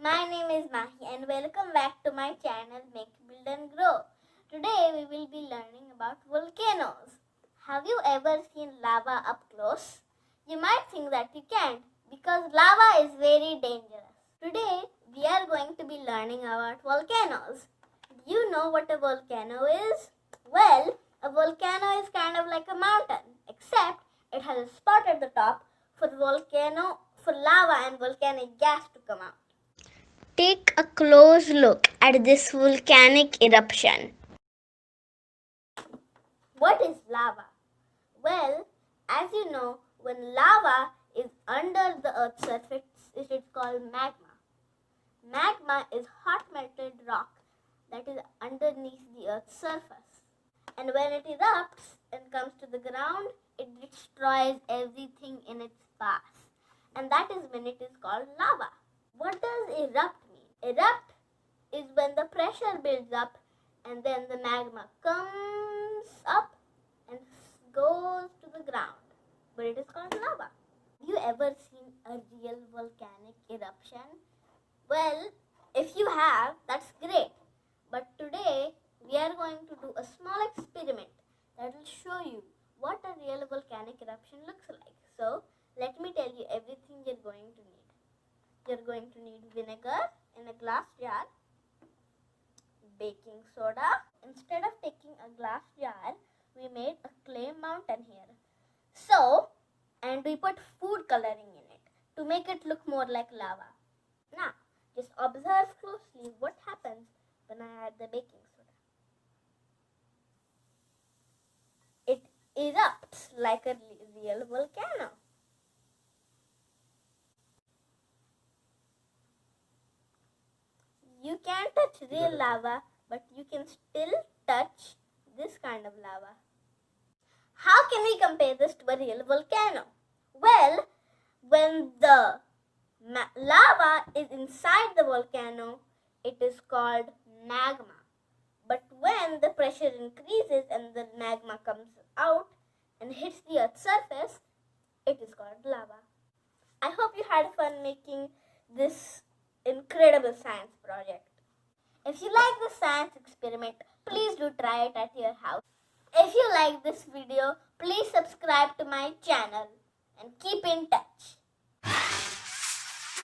My name is Mahi and welcome back to my channel Make, Build and Grow. Today we will be learning about volcanoes. Have you ever seen lava up close? You might think that you can't because lava is very dangerous. Today we are going to be learning about volcanoes. Do you know what a volcano is? Well, a volcano is kind of like a mountain, except it has a spot at the top for lava and volcanic gas to come out. Take a close look at this volcanic eruption. What is lava? Well, as you know, when lava is under the Earth's surface, it is called magma. Magma is hot melted rock that is underneath the Earth's surface. And when it erupts and comes to the ground, it destroys everything in its path. And that is when it is called lava. What does erupt mean? Erupt is when the pressure builds up and then the magma comes up and goes to the ground. But it is called lava. Have you ever seen a real volcanic eruption? Well, if you have, that's great. But today, we are going to do a small experiment that will show you what a real volcanic eruption looks like. So, let me tell you everything you're going to need. You're going to need vinegar in a glass jar, baking soda. Instead of taking a glass jar, we made a clay mountain here. And we put food coloring in it to make it look more like lava. Now, just observe closely what happens when I add the baking soda. It erupts like a real volcano. You can't touch real lava, but you can still touch this kind of lava. How can we compare this to a real volcano? Well, when the lava is inside the volcano, it is called magma. But when the pressure increases and the magma comes out and hits the Earth's surface, it is called lava. I hope you had fun making this incredible science project. If you like this science experiment, please do try it at your house. If you like this video, please subscribe to my channel and keep in touch.